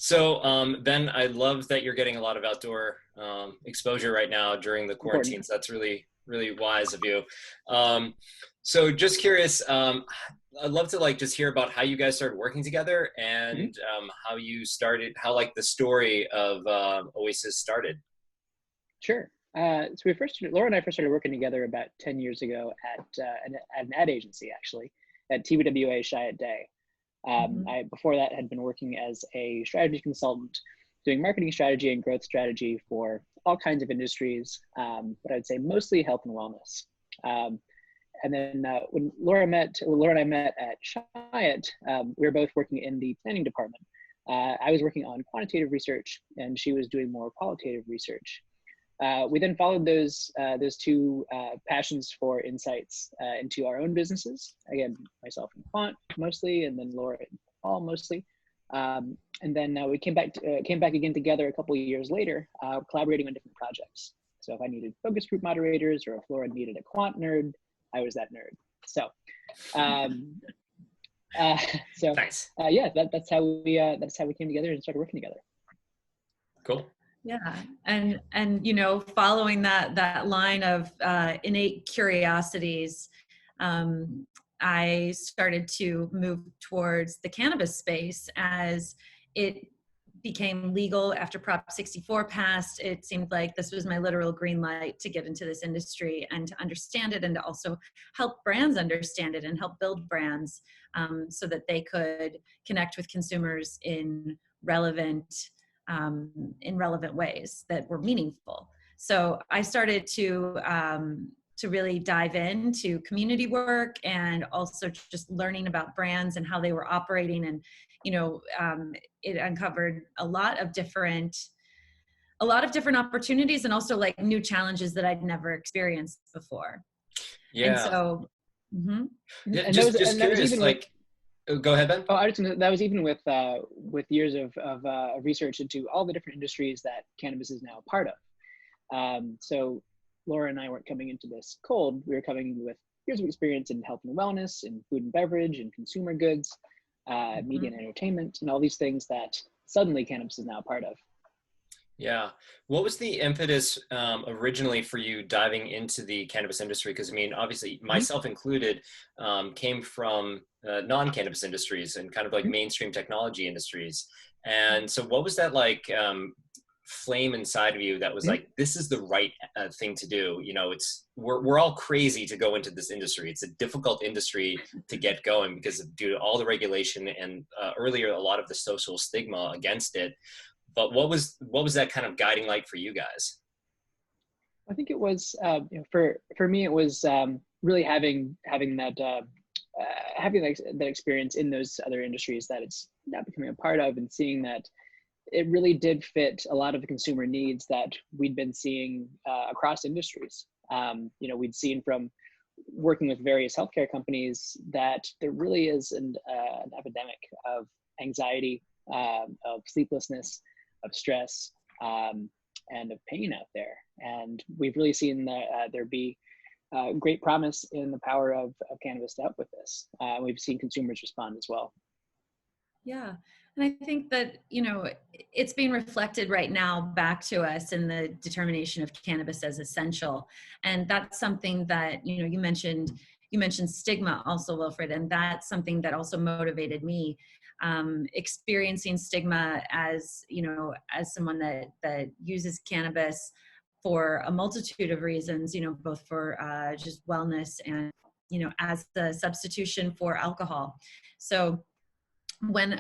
So, Ben, I love that you're getting a lot of outdoor exposure right now during the Important. quarantine. So that's really, really wise of you. Um, so just curious, I'd love to like just hear about how you guys started working together Mhm. and how you started, how like the story of Oasis started. Sure. Laura and I first started working together about 10 years ago at an ad agency, actually, at TBWA Chiat Day. Mhm. Before that, had been working as a strategy consultant, doing marketing strategy and growth strategy for all kinds of industries, but I'd say mostly health and wellness. Um, and then when Laura and I met at Chiat, we were both working in the planning department. I was working on quantitative research, and she was doing more qualitative research. We then followed those two passions for insights into our own businesses. Again, myself in quant mostly, and then Laura and Paul mostly. And then we came back again together a couple of years later, collaborating on different projects. So if I needed focus group moderators, or if Laura needed a quant nerd, I was that nerd. So, um, uh, so Nice. yeah, that's how we came together and started working together. Cool. Yeah, and following that line of innate curiosities, I started to move towards the cannabis space as it became legal after Prop 64 passed. It seemed like this was my literal green light to get into this industry and to understand it, and to also help brands understand it and help build brands so that they could connect with consumers in relevant ways that were meaningful. So I started to really dive into community work, and also just learning about brands and how they were operating. And it uncovered a lot of different opportunities, and also like new challenges that I'd never experienced before. And Yeah. so, Yeah, And just that was curious, even with like, go ahead, Ben. Oh, I just, that was even with years of research into all the different industries that cannabis is now a part of. So Laura and I weren't coming into this cold. We were coming with years of experience in health and wellness, in food and beverage, and consumer goods, media and entertainment, and all these things that suddenly cannabis is now a part of. Yeah. What was the impetus originally for you diving into the cannabis industry? Because I mean, obviously, Mhm. myself included, came from non-cannabis industries and kind of like Mhm. mainstream technology industries. And so, what was that like flame inside of you that was Mhm. like, this is the right thing to do? You know, we're all crazy to go into this industry. It's a difficult industry to get going because of due to all the regulation and earlier a lot of the social stigma against it. But what was that kind of guiding light for you guys? I think it was for me it was really having that experience in those other industries that it's now becoming a part of, and seeing that it really did fit a lot of the consumer needs that we'd been seeing across industries. We'd seen from working with various healthcare companies that there really is an epidemic of anxiety, of sleeplessness, of stress, and of pain out there. And we've really seen there be great promise in the power of cannabis to help with this. We've seen consumers respond as well. Yeah. And I think that, it's being reflected right now back to us in the determination of cannabis as essential. And that's something that, you mentioned stigma also, Wilfred, and that's something that also motivated me. Experiencing stigma as someone that uses cannabis for a multitude of reasons, both for just wellness and, as the substitution for alcohol. So when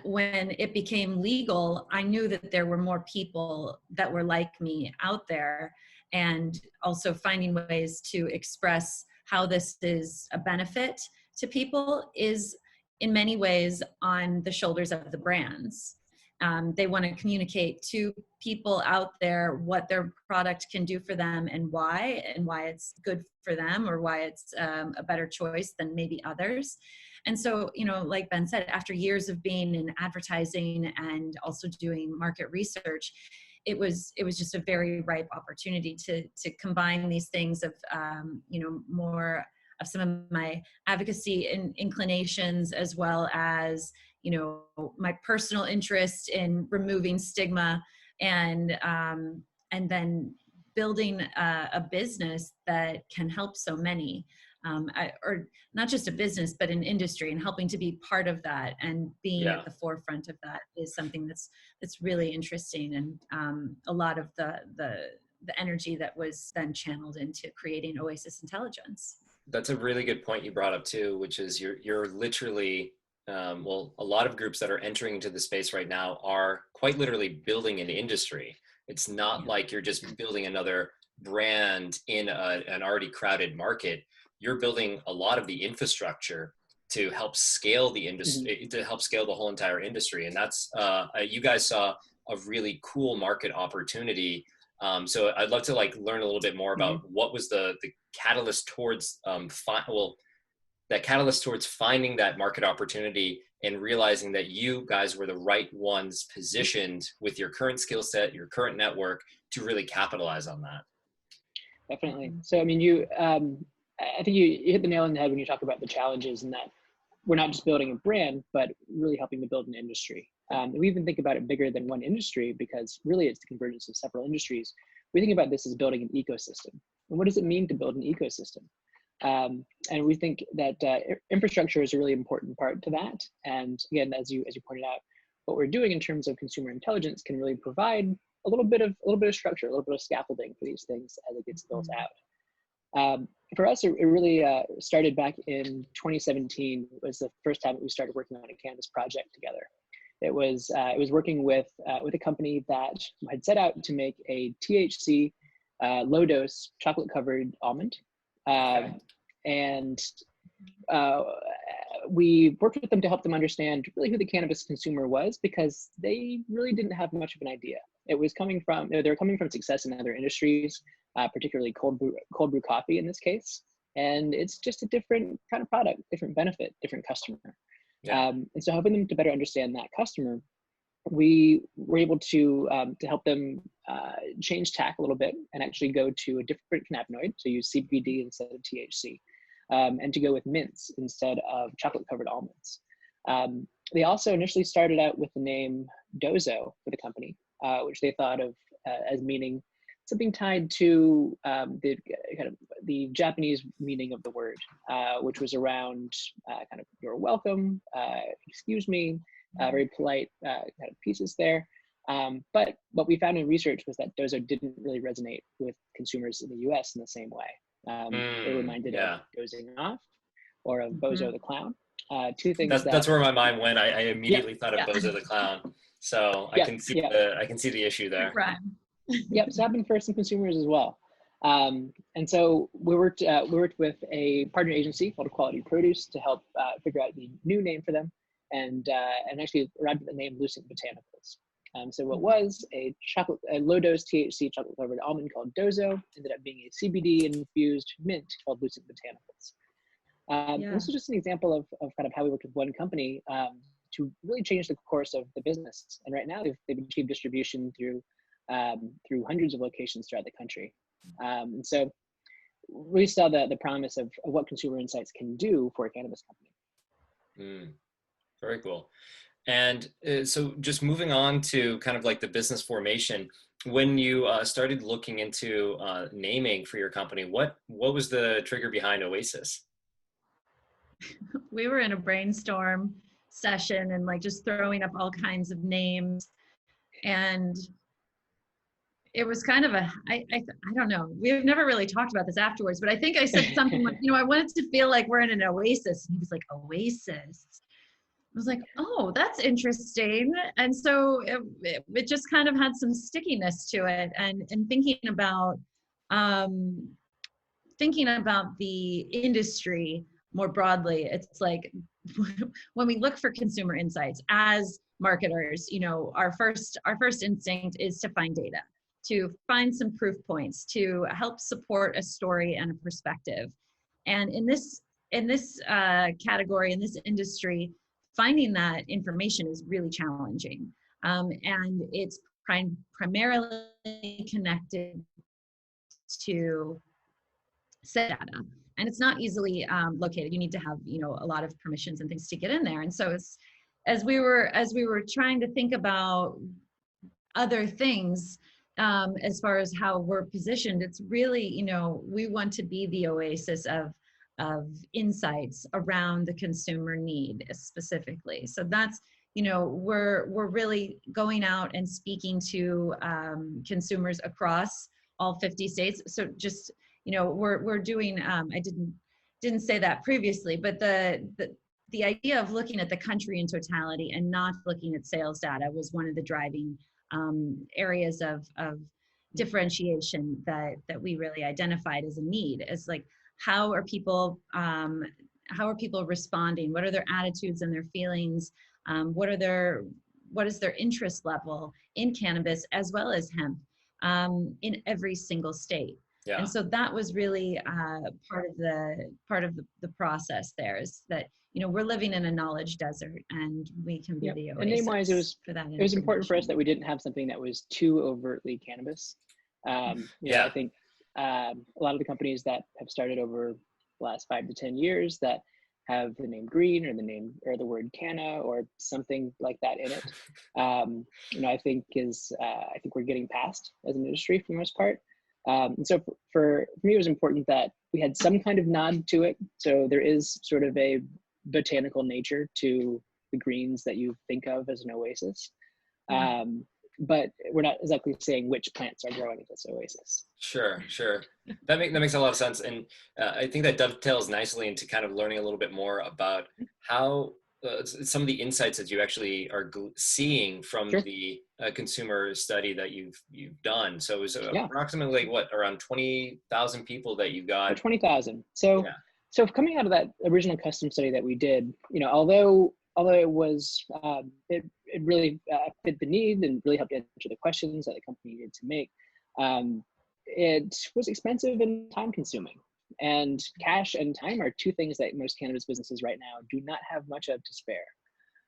it became legal, I knew that there were more people that were like me out there, and also finding ways to express how this is a benefit to people is in many ways on the shoulders of the brands. They want to communicate to people out there what their product can do for them, and why it's good for them, or why it's a better choice than maybe others. And so, like Ben said, after years of being in advertising and also doing market research, it was just a very ripe opportunity to combine these things of, more of some of my advocacy and inclinations, as well as, you know, my personal interest in removing stigma, and then building a business that can help so many, or not just a business, but an industry, and helping to be part of that and being Yeah. at the forefront of that is something that's really interesting. And a lot of the energy that was then channeled into creating Oasis Intelligence. That's a really good point you brought up too, which is you're literally, well, a lot of groups that are entering into the space right now are quite literally building an industry. It's not like you're just building another brand in an already crowded market. You're building a lot of the infrastructure to help scale the industry, to help scale the whole entire industry. And that's, you guys saw a really cool market opportunity. So I'd love to like learn a little bit more about what was the catalyst towards that catalyst towards finding that market opportunity and realizing that you guys were the right ones positioned with your current skill set, your current network to really capitalize on that. Definitely. So, I mean, I think you hit the nail on the head when you talk about the challenges, and that we're not just building a brand, but really helping to build an industry. We even think about it bigger than one industry, because really it's the convergence of several industries. We think about this as building an ecosystem. And what does it mean to build an ecosystem? And we think that infrastructure is a really important part to that. And again, as you pointed out, what we're doing in terms of consumer intelligence can really provide a little bit of structure, a little bit of scaffolding for these things as it gets built out. For us, it really started back in 2017. Was the first time that we started working on a cannabis project together. It was working with a company that had set out to make a THC low dose chocolate covered almond. And we worked with them to help them understand really who the cannabis consumer was, because they really didn't have much of an idea. It was coming from, they were coming from success in other industries, particularly cold brew coffee in this case. And it's just a different kind of product, different benefit, different customer. Yeah. And so helping them to better understand that customer, we were able to help them change tack a little bit and actually go to a different cannabinoid, so use CBD instead of THC, and to go with mints instead of chocolate-covered almonds. They also initially started out with the name Dozo for the company, which they thought of as meaning something tied to the Japanese meaning of the word, which was around kind of "you're welcome," "excuse me," very polite kind of pieces there. But what we found in research was that Dozo didn't really resonate with consumers in the US in the same way. They were reminded of dozing off or of Bozo the Clown. Two things that's where my mind went. I immediately thought of Bozo the Clown. So I can see the issue there. Right. Yep, it's happened for some consumers as well. And so we worked with a partner agency called Quality Produce to help figure out the new name for them, and actually arrived at the name Lucent Botanicals. So what was a low-dose THC chocolate-covered almond called Dozo ended up being a CBD-infused mint called Lucent Botanicals. This is just an example of kind of how we worked with one company to really change the course of the business. And right now they've achieved distribution through hundreds of locations throughout the country. And so we saw the promise of what consumer insights can do for a cannabis company. Very cool. And so just moving on to kind of like the business formation, when you started looking into naming for your company, what was the trigger behind Oasis? We were in a brainstorm session and like just throwing up all kinds of names, and it was kind of I don't know. We've never really talked about this afterwards, but I think I said something like, I wanted to feel like we're in an oasis. And he was like, Oasis. I was like, oh, that's interesting. And so it just kind of had some stickiness to it. And thinking about the industry more broadly, it's like when we look for consumer insights as marketers, our first instinct is to find data, to find some proof points, to help support a story and a perspective. And in this category, in this industry, finding that information is really challenging. And it's primarily connected to set data. And it's not easily located. You need to have, a lot of permissions and things to get in there. And so as we were trying to think about other things, as far as how we're positioned, it's really, you know, we want to be the oasis of insights around the consumer need specifically. So that's, you know, we're really going out and speaking to consumers across all 50 states. So just, you know, we're doing, I didn't say that previously, but the idea of looking at the country in totality and not looking at sales data was one of the driving areas of differentiation that we really identified as a need. Is like, how are people responding? What are their attitudes and their feelings? What is their interest level in cannabis as well as hemp in every single state? Yeah. And so that was really part of the process there, is that, you know, we're living in a knowledge desert and we can be the oasis. And name-wise, for that. It was important for us that we didn't have something that was too overtly cannabis. You know, I think a lot of the companies that have started over the last 5 to 10 years that have the name green or the name or the word canna or something like that in it, you know, I think we're getting past as an industry for the most part. And so for me, it was important that we had some kind of nod to it. So there is sort of a botanical nature to the greens that you think of as an oasis. But we're not exactly saying which plants are growing in this oasis. Sure. That makes a lot of sense. And I think that dovetails nicely into kind of learning a little bit more about how some of the insights that you actually are seeing from the consumer study that you've done. So it was approximately around 20,000 people that you got. 20,000. So coming out of that original custom study that we did, you know, although it was, it really fit the need and really helped answer the questions that the company needed to make, it was expensive and time consuming. And cash and time are two things that most cannabis businesses right now do not have much of to spare.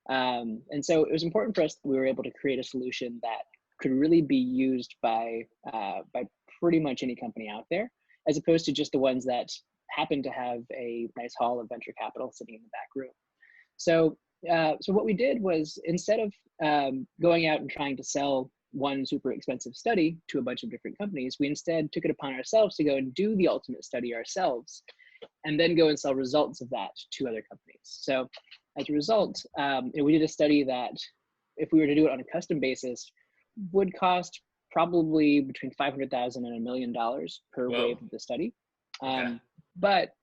And so it was important for us that we were able to create a solution that could really be used by pretty much any company out there, as opposed to just the ones that happen to have a nice haul of venture capital sitting in the back room. So what we did was, instead of going out and trying to sell one super expensive study to a bunch of different companies, we instead took it upon ourselves to go and do the ultimate study ourselves, and then go and sell results of that to other companies. So as a result, we did a study that, if we were to do it on a custom basis, would cost probably between $500,000 and $1 million per wave of the study. But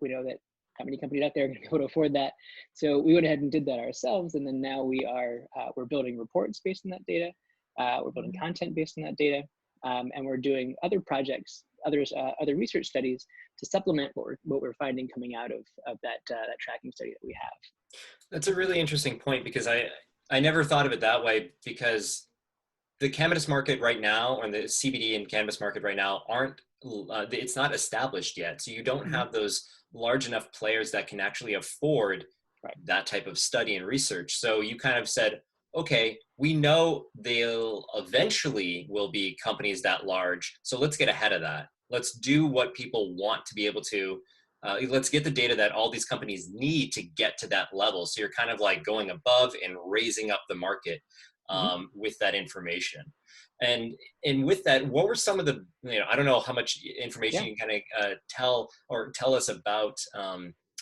we know that not many companies out there are going to be able to afford that. So we went ahead and did that ourselves. And then now we're building reports based on that data. We're building content based on that data. And we're doing other projects, other research studies to supplement what we're finding coming out of that tracking study that we have. That's a really interesting point, because I never thought of it that way, because the cannabis market right now, or the CBD and cannabis market right now, it's not established yet. So you don't have those large enough players that can actually afford that type of study and research. So you kind of said, okay, we know they'll eventually will be companies that large. So let's get ahead of that. Let's do what people want to be able to, let's get the data that all these companies need to get to that level. So you're kind of like going above and raising up the market with that information. And with that, what were some of the, I don't know how much information you can kind of tell us about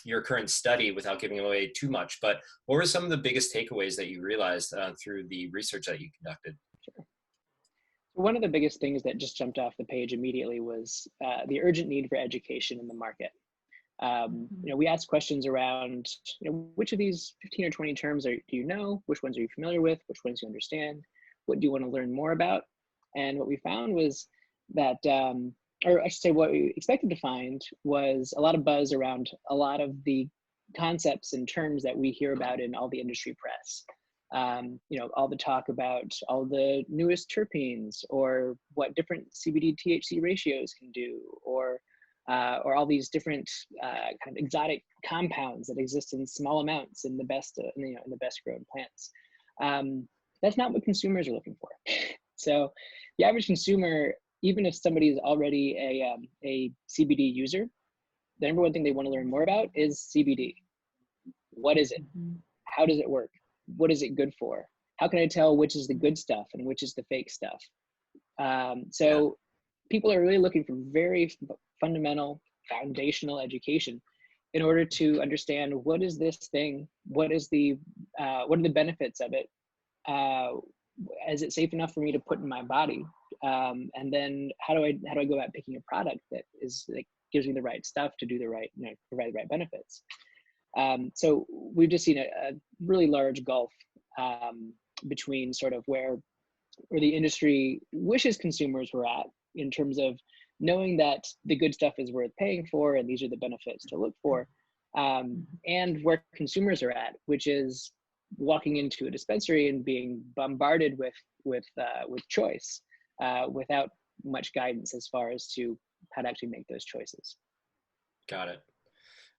your current study without giving away too much, but what were some of the biggest takeaways that you realized through the research that you conducted? Sure. One of the biggest things that just jumped off the page immediately was the urgent need for education in the market. We asked questions around, which of these 15 or 20 terms do you know? Which ones are you familiar with? Which ones do you understand? What do you want to learn more about? And what we found was that, or I should say what we expected to find, was a lot of buzz around a lot of the concepts and terms that we hear about in all the industry press. All the talk about all the newest terpenes, or what different CBD THC ratios can do, or all these different kind of exotic compounds that exist in small amounts in the best, in the best grown plants. That's not what consumers are looking for. So the average consumer, even if somebody is already a CBD user, the number one thing they want to learn more about is CBD. What is it? How does it work? what is it good for? How can I tell which is the good stuff and which is the fake stuff? Yeah. So people are really looking for very fundamental, foundational education in order to understand what is this thing, what are the benefits of it, is it safe enough for me to put in my body, and then how do I go about picking a product that is like gives me the right stuff to do the right, provide the right benefits. So we've just seen a really large gulf between sort of where the industry wishes consumers were at in terms of knowing that the good stuff is worth paying for and these are the benefits to look for, and where consumers are at, which is walking into a dispensary and being bombarded with choice without much guidance as far as to how to actually make those choices. Got it.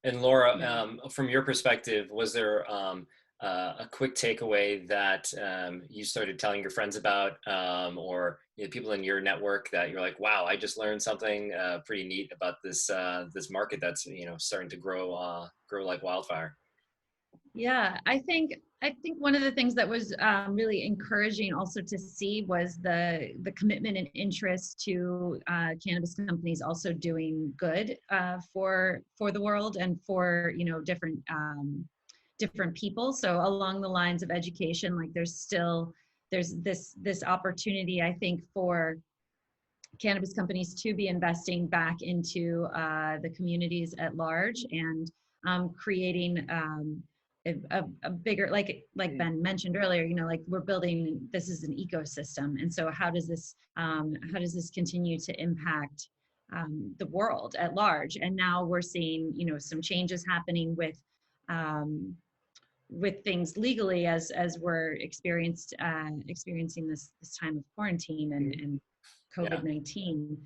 And Laura, Yeah. from your perspective, was there a quick takeaway that you started telling your friends about, or people in your network that you're like, wow, I just learned something pretty neat about this this market that's starting to grow like wildfire? Yeah, I think one of the things that was really encouraging also to see was the commitment and interest to cannabis companies also doing good for the world and for different people. So along the lines of education, like there's this opportunity, I think, for cannabis companies to be investing back into the communities at large and creating a bigger, like Ben mentioned earlier, like we're building, this is an ecosystem. And so how does this continue to impact the world at large? And now we're seeing, some changes happening with things legally as we're experiencing this time of quarantine and Yeah. COVID-19.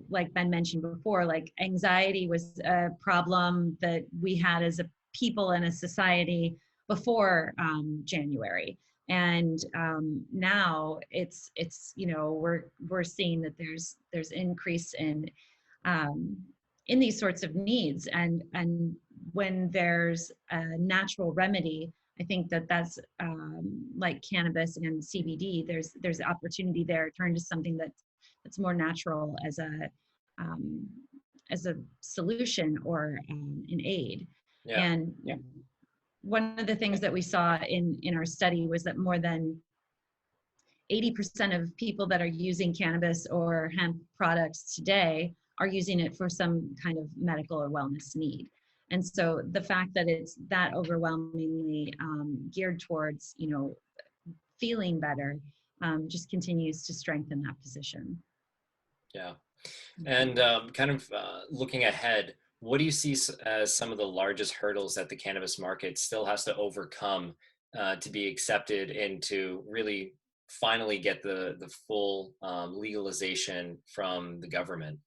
Like Ben mentioned before, like anxiety was a problem that we had as a people and a society before January. And now it's we're seeing that there's increase in these sorts of needs, and when there's a natural remedy, I think that's like cannabis and CBD. There's opportunity there to turn to something that's more natural as a solution or an aid. Yeah. And Yeah. one of the things that we saw in our study was that more than 80% of people that are using cannabis or hemp products today are using it for some kind of medical or wellness need. And so the fact that it's that overwhelmingly geared towards, feeling better, just continues to strengthen that position. Yeah. And kind of looking ahead, what do you see as some of the largest hurdles that the cannabis market still has to overcome to be accepted and to really finally get the full legalization from the government?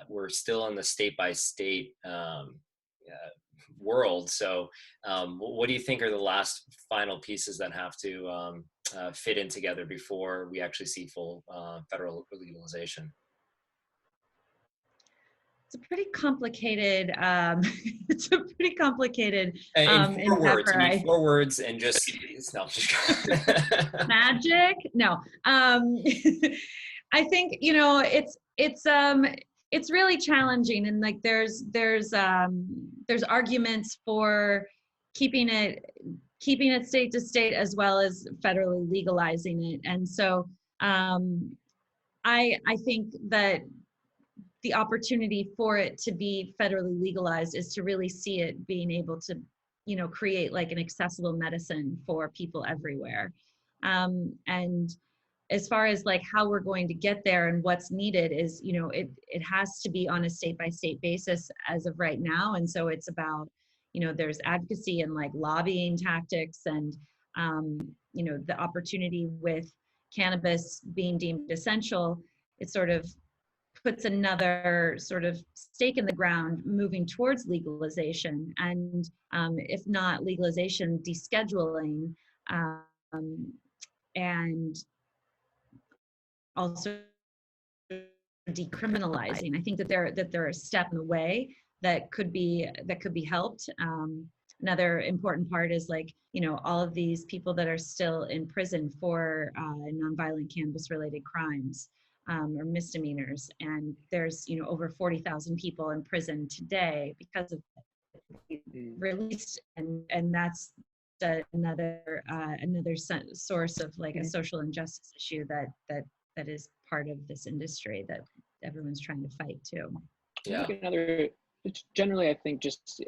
We're still in the state by state world. So what do you think are the last final pieces that have to fit in together before we actually see full federal legalization? It's a pretty complicated it's a pretty complicated In 4 words, you endeavor. need 4 words and just no. Magic? No. I think it's really challenging, and like there's arguments for keeping it state to state as well as federally legalizing it. And so I think that the opportunity for it to be federally legalized is to really see it being able to, create like an accessible medicine for people everywhere. And as far as like how we're going to get there and what's needed is, it has to be on a state by state basis as of right now. And so it's about, there's advocacy and like lobbying tactics and, the opportunity with cannabis being deemed essential. It sort of puts another sort of stake in the ground moving towards legalization, and if not legalization, descheduling, and also decriminalizing. I think that they're a step in the way that could be helped. Another important part is like, you know, all of these people that are still in prison for nonviolent cannabis related crimes or misdemeanors. And there's, you know, over 40,000 people in prison today because of released, and that's another source of like a social injustice issue that is part of this industry that everyone's trying to fight too. Yeah. Generally, I think just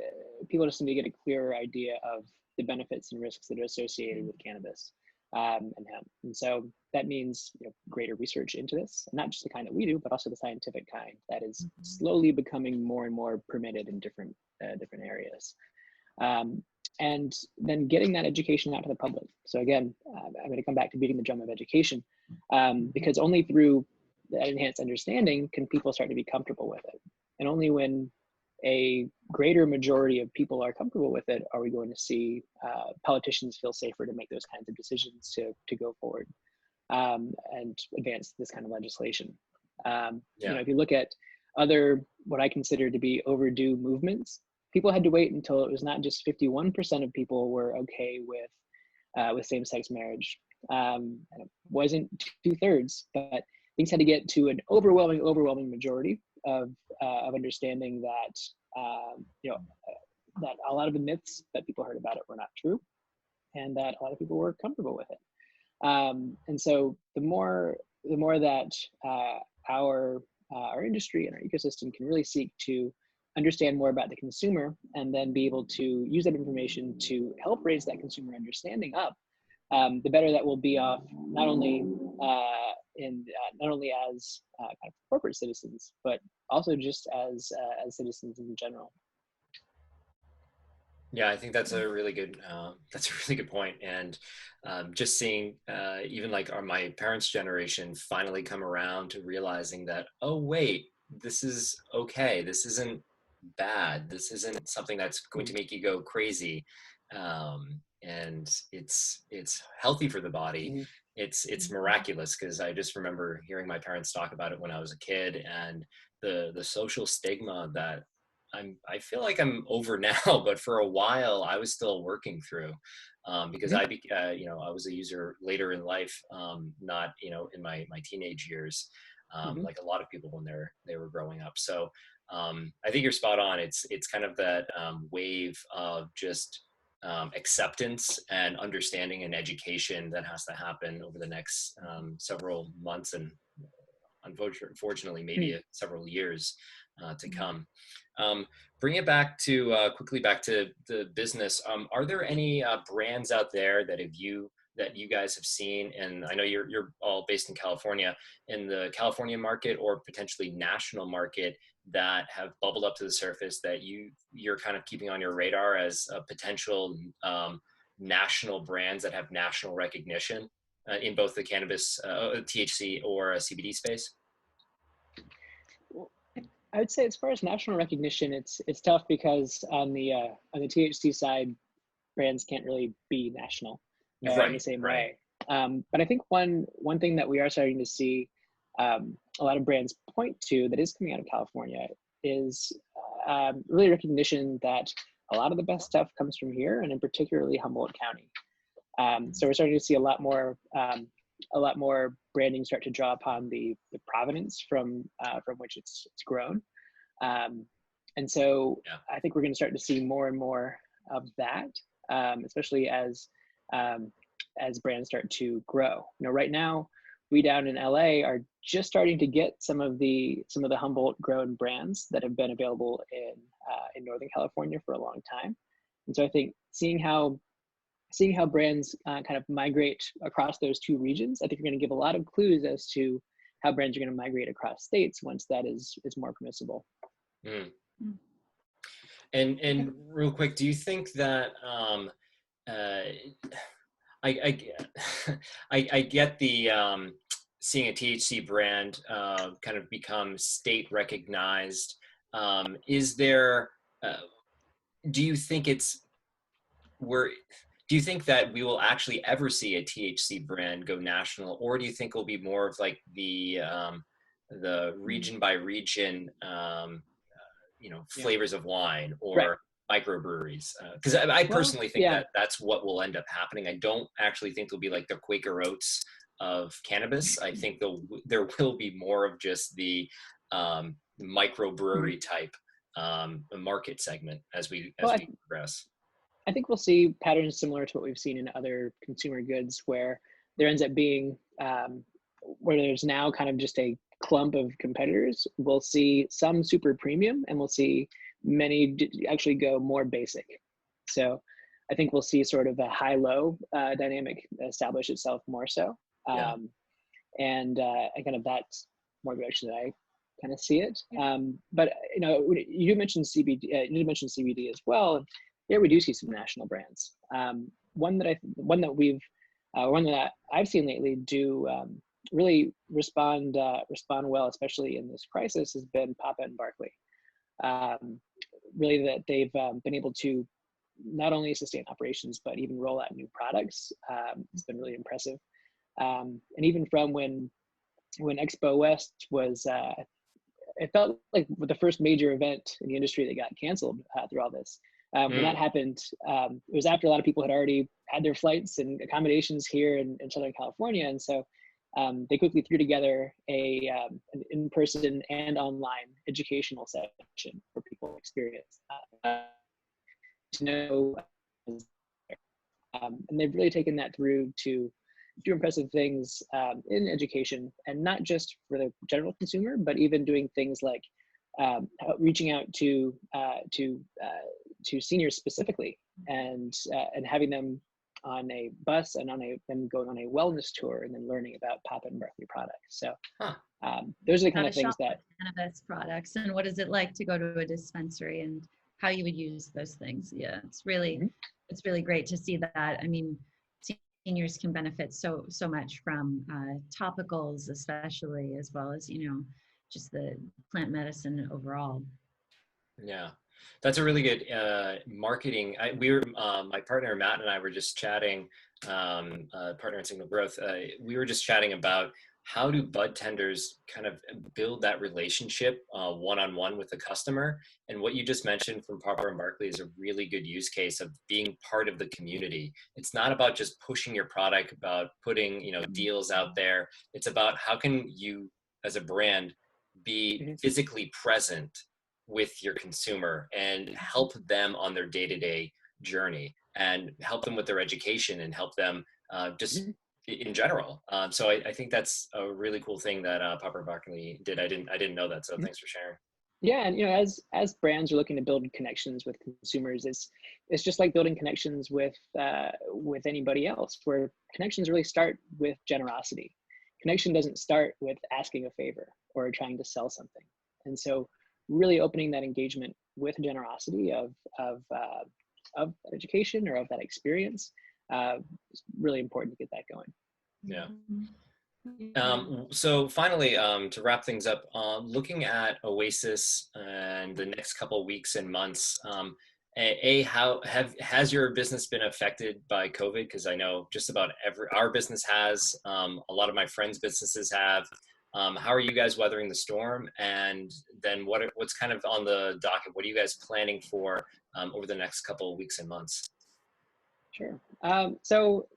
people just need to get a clearer idea of the benefits and risks that are associated with cannabis and hemp. And so that means, you know, greater research into this, and not just the kind that we do, but also the scientific kind that is slowly becoming more and more permitted in different areas. And then getting that education out to the public. So again, I'm going to come back to beating the drum of education, because only through that enhanced understanding can people start to be comfortable with it. And only when a greater majority of people are comfortable with it are we going to see politicians feel safer to make those kinds of decisions to go forward and advance this kind of legislation. You know, if you look at other what I consider to be overdue movements, people had to wait until it was not just 51% of people were okay with same-sex marriage. And it wasn't 2/3, but things had to get to an overwhelming majority of understanding that you know, that a lot of the myths that people heard about it were not true, and that a lot of people were comfortable with it. And so the more that our industry and our ecosystem can really seek to understand more about the consumer and then be able to use that information to help raise that consumer understanding up, the better that we'll be off, not only as kind of corporate citizens, but also just as citizens in general. Yeah, I think that's a really good point. And just seeing even like my parents' generation finally come around to realizing that, oh wait, this is okay. This isn't bad. This isn't something that's going to make you go crazy. And it's healthy for the body. It's miraculous, because I just remember hearing my parents talk about it when I was a kid, and the social stigma that I feel like I'm over now, but for a while I was still working through, because you know, I was a user later in life, not, you know, in my teenage years, like a lot of people when they were growing up. So I think you're spot on. It's kind of that wave of just acceptance and understanding and education that has to happen over the next several months, and unfortunately maybe several years to come. Bring it back to quickly back to the business. Are there any brands out there that you guys have seen, and I know you're all based in California, in the California market or potentially national market, that have bubbled up to the surface that you're kind of keeping on your radar as a potential national brands that have national recognition in both the cannabis, THC or CBD space? I would say as far as national recognition, it's tough, because on the THC side, brands can't really be national in the same way. But I think one thing that we are starting to see a lot of brands point to that is coming out of California is really recognition that a lot of the best stuff comes from here, and in particularly Humboldt County. So we're starting to see a lot more branding start to draw upon the provenance from which it's grown. And so I think we're going to start to see more and more of that, especially as brands start to grow. You know, right now we down in LA are just starting to get some of the Humboldt grown brands that have been available in Northern California for a long time. And so I think seeing how brands kind of migrate across those two regions, I think you're going to give a lot of clues as to how brands are going to migrate across states once that is more permissible. And real quick, do you think that I get the seeing a THC brand kind of become state recognized? Is there? Do you think do you think that we will actually ever see a THC brand go national, or do you think it'll be more of like the region by region, you know, flavors of wine, or microbreweries? Because I Well, personally think yeah. that that's what will end up happening. I don't actually think they'll be like the Quaker Oats of cannabis. I think there will be more of just the Mhm. microbrewery type market segment Well, as we progress. I think we'll see patterns similar to what we've seen in other consumer goods, where there ends up being where there's now kind of just a clump of competitors. We'll see some super premium, and we'll see many actually go more basic. So I think we'll see sort of a high-low dynamic establish itself more so, Yeah. um, and kind of that's more direction that I kind of see it. But you mentioned CBD. You mentioned CBD as well. Yeah, we do see some national brands. One that I've seen lately do really respond well, especially in this crisis, has been Papa and Barkley. Um, Really, that they've been able to not only sustain operations but even roll out new products. It's been really impressive. And even from when Expo West was, it felt like the first major event in the industry that got canceled through all this. When that Mm, happened, it was after a lot of people had already had their flights and accommodations here in Southern California, and so they quickly threw together an in-person and online educational session for people to experience to know. And they've really taken that through to do impressive things in education, and not just for the general consumer, but even doing things like reaching out to seniors specifically, and having them on a bus and them going on a wellness tour and then learning about Papa and Berkeley products. So huh. those are the How kind to of things shop that. for cannabis products and what is it like to go to a dispensary and how you would use those things. Yeah, Mhm. it's really great to see that. I mean, seniors can benefit so much from topicals, especially, as well as just the plant medicine overall. Yeah, that's a really good marketing. My partner Matt and I were just chatting, partner in Signal Growth. We were just chatting about how do bud tenders kind of build that relationship one-on-one with the customer. And what you just mentioned from Papa and Barkley is a really good use case of being part of the community. It's not about just pushing your product, about putting deals out there. It's about how can you, as a brand, be Mhm. physically present with your consumer and help them on their day-to-day journey and help them with their education and help them just Mhm. in general. So I think that's a really cool thing that Papa Barkley did. I didn't know that. So Mhm. thanks for sharing. Yeah, and as brands are looking to build connections with consumers, it's just like building connections with anybody else, where connections really start with generosity. Connection doesn't start with asking a favor or trying to sell something, and so really opening that engagement with generosity of education or of that experience is really important to get that going. Yeah. Mhm. Yeah. So finally, to wrap things up, looking at Oasis and the next couple weeks and months, how has your business been affected by COVID? Because I know just about our business has, a lot of my friends' businesses have. How are you guys weathering the storm? And then what's kind of on the docket? What are you guys planning for over the next couple of weeks and months? Sure. So,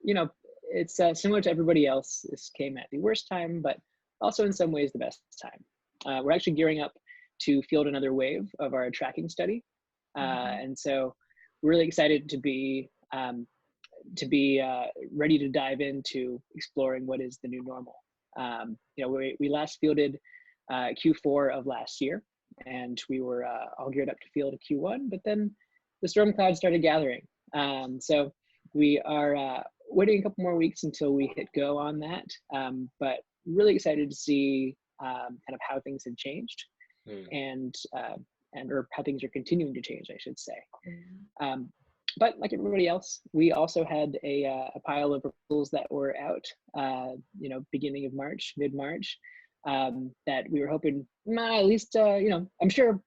it's similar to everybody else. This came at the worst time, but also in some ways the best time. We're actually gearing up to field another wave of our tracking study, Mhm. and so we're really excited to be ready to dive into exploring what is the new normal. We last fielded Q4 of last year, and we were all geared up to field a Q1, but then the storm clouds started gathering. So we are waiting a couple more weeks until we hit go on that, but really excited to see kind of how things have changed Hmm. and or how things are continuing to change, I should say. Mhm. Um, but like everybody else, we also had a pile of proposals that were out, beginning of March, mid-March, that we were hoping, at least, I'm sure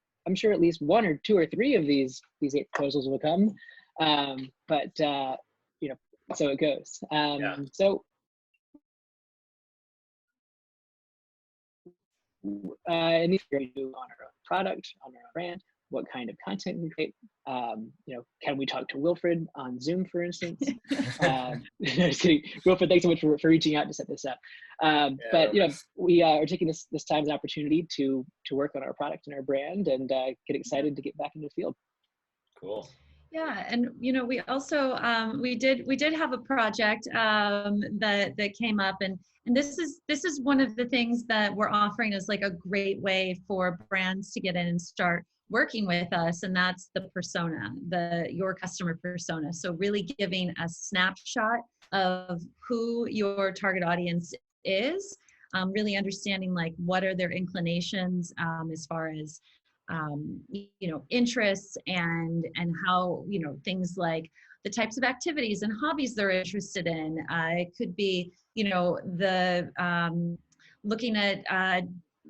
at least one or two or three of these 8 proposals will come. But so it goes. Yeah. So in these we do on our own product, on our own brand. what kind of content we create. Can we talk to Wilfred on Zoom, for instance? Just kidding. Wilfred, thanks so much for reaching out to set this up. But we are taking this time as an opportunity to work on our product and our brand, and get excited to get back into the field. Cool. Yeah, and we also we did have a project that came up, and this is one of the things that we're offering as like a great way for brands to get in and start working with us, and that's the persona, your customer persona. So really giving a snapshot of who your target audience is, really understanding like what are their inclinations as far as interests and how, things like the types of activities and hobbies they're interested in. It could be, looking at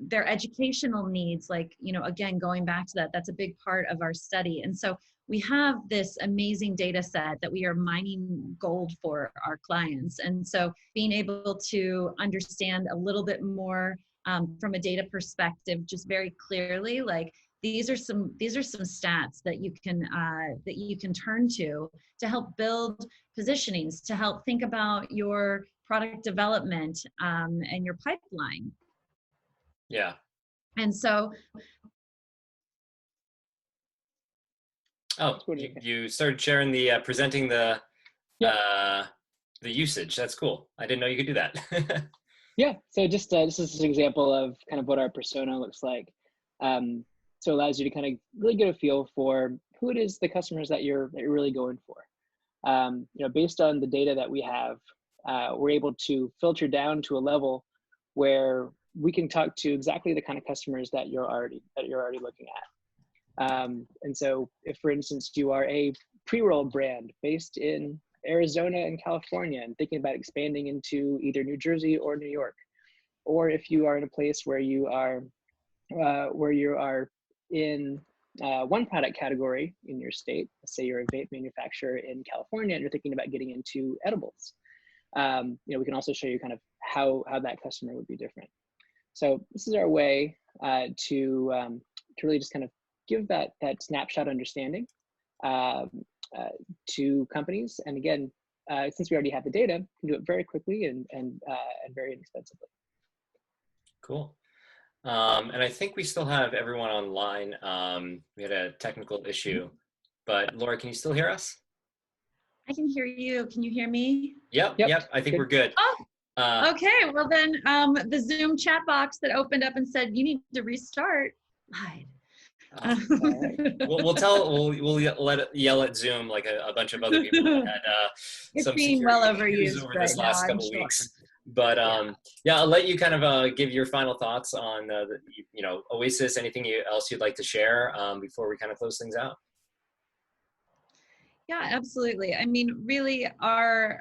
their educational needs, like, again, going back to that's a big part of our study. And so we have this amazing data set that we are mining gold for our clients. And so being able to understand a little bit more from a data perspective, just very clearly, like, these are some stats that you can turn to help build positionings, to help think about your product development and your pipeline. Yeah. And so, you started sharing the presenting the usage. That's cool. I didn't know you could do that. Yeah. So just this is an example of kind of what our persona looks like. So it allows you to kind of really get a feel for who it is, the customers that you're really going for. Based on the data that we have, we're able to filter down to a level where we can talk to exactly the kind of customers that you're already looking at. And so if, for instance, you are a pre-roll brand based in Arizona and California and thinking about expanding into either New Jersey or New York, or if you are in a place where you are in one product category in your state, let's say you're a vape manufacturer in California and you're thinking about getting into edibles, we can also show you kind of how that customer would be different. So this is our way to really just kind of give that snapshot understanding to companies. And again, since we already have the data, we can do it very quickly and very inexpensively. Cool. And I think we still have everyone online. We had a technical issue, but Laura, can you still hear us? I can hear you. Can you hear me? Yep. I think we're good. Oh, okay. Well then, the Zoom chat box that opened up and said, you need to restart, lied. We'll yell at Zoom like a bunch of other people that had some being well overused over this last couple weeks. But I'll let you kind of give your final thoughts on Oasis. Anything else you'd like to share before we kind of close things out? Yeah, absolutely. I mean, really, our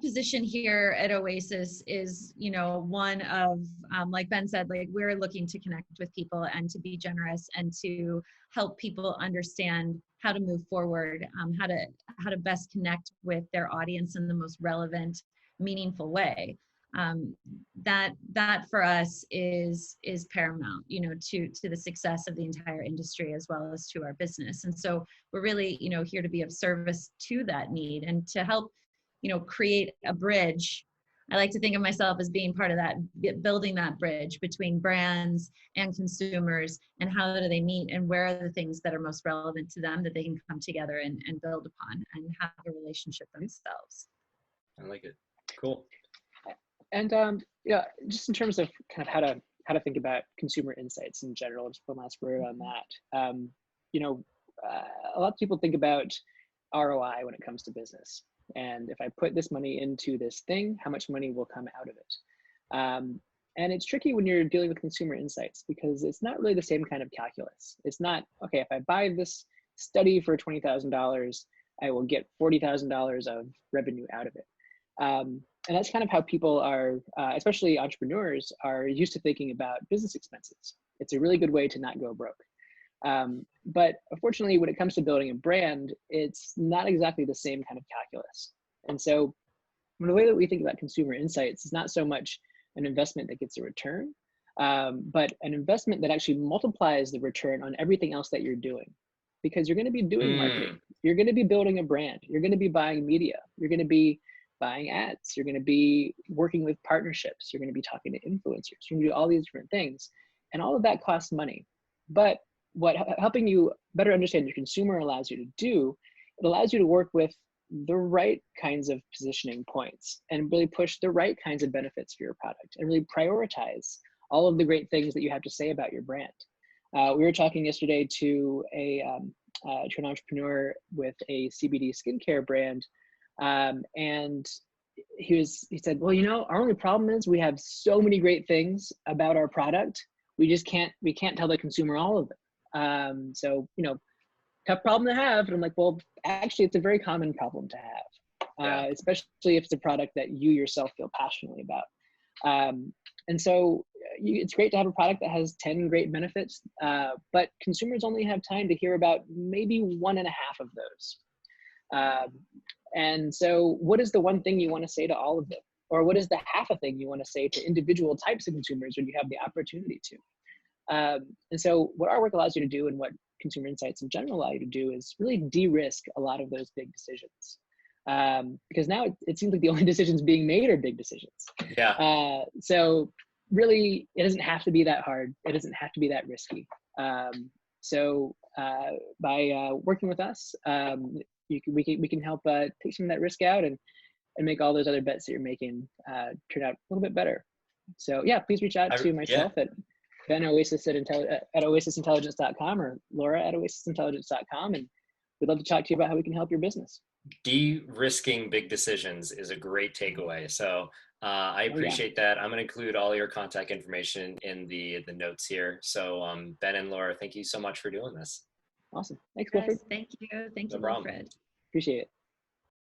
position here at Oasis is, one of, like Ben said, like, we're looking to connect with people and to be generous and to help people understand how to move forward, how to best connect with their audience in the most relevant, meaningful way. That for us is paramount, to the success of the entire industry as well as to our business. And so we're really, here to be of service to that need and to help, create a bridge. I like to think of myself as being part of that, building that bridge between brands and consumers, and how do they meet and where are the things that are most relevant to them that they can come together and build upon and have a relationship themselves. I like it. Cool. And just in terms of kind of how to think about consumer insights in general, just one last word on that. A lot of people think about ROI when it comes to business. And if I put this money into this thing, how much money will come out of it? And it's tricky when you're dealing with consumer insights because it's not really the same kind of calculus. It's not, okay, if I buy this study for $20,000, I will get $40,000 of revenue out of it. And that's kind of how people are, especially entrepreneurs, are used to thinking about business expenses. It's a really good way to not go broke. But unfortunately, when it comes to building a brand, it's not exactly the same kind of calculus. And so the way that we think about consumer insights is not so much an investment that gets a return, but an investment that actually multiplies the return on everything else that you're doing. Because you're going to be doing marketing, you're going to be building a brand, you're going to be buying media, you're going to be buying ads, you're going to be working with partnerships, you're going to be talking to influencers, you're going to do all these different things. And all of that costs money. But what helping you better understand your consumer allows you to do, it allows you to work with the right kinds of positioning points and really push the right kinds of benefits for your product and really prioritize all of the great things that you have to say about your brand. We were talking yesterday to an entrepreneur with a CBD skincare brand, and he said, well, our only problem is we have so many great things about our product. We can't tell the consumer all of it. So, tough problem to have. And I'm like, well, actually, it's a very common problem to have, especially if it's a product that you yourself feel passionately about. And so it's great to have a product that has 10 great benefits, but consumers only have time to hear about maybe 1.5 of those. And so what is the one thing you want to say to all of them? Or what is the half a thing you want to say to individual types of consumers when you have the opportunity to? And so what our work allows you to do, and what consumer insights in general allow you to do, is really de-risk a lot of those big decisions. Because now it seems like the only decisions being made are big decisions. Yeah. So really, it doesn't have to be that hard. It doesn't have to be that risky. So by working with us, we can help take some of that risk out and make all those other bets that you're making turn out a little bit better. So yeah, please reach out to myself at Ben Oasis at oasisintelligence.com or Laura at oasisintelligence.com, and we'd love to talk to you about how we can help your business. De-risking big decisions is a great takeaway. So I appreciate that. I'm going to include all your contact information in the notes here. So Ben and Laura, thank you so much for doing this. Awesome. Thanks, Wilfred. Yes, thank you. Thank you, No problem. Wilfred. Appreciate it.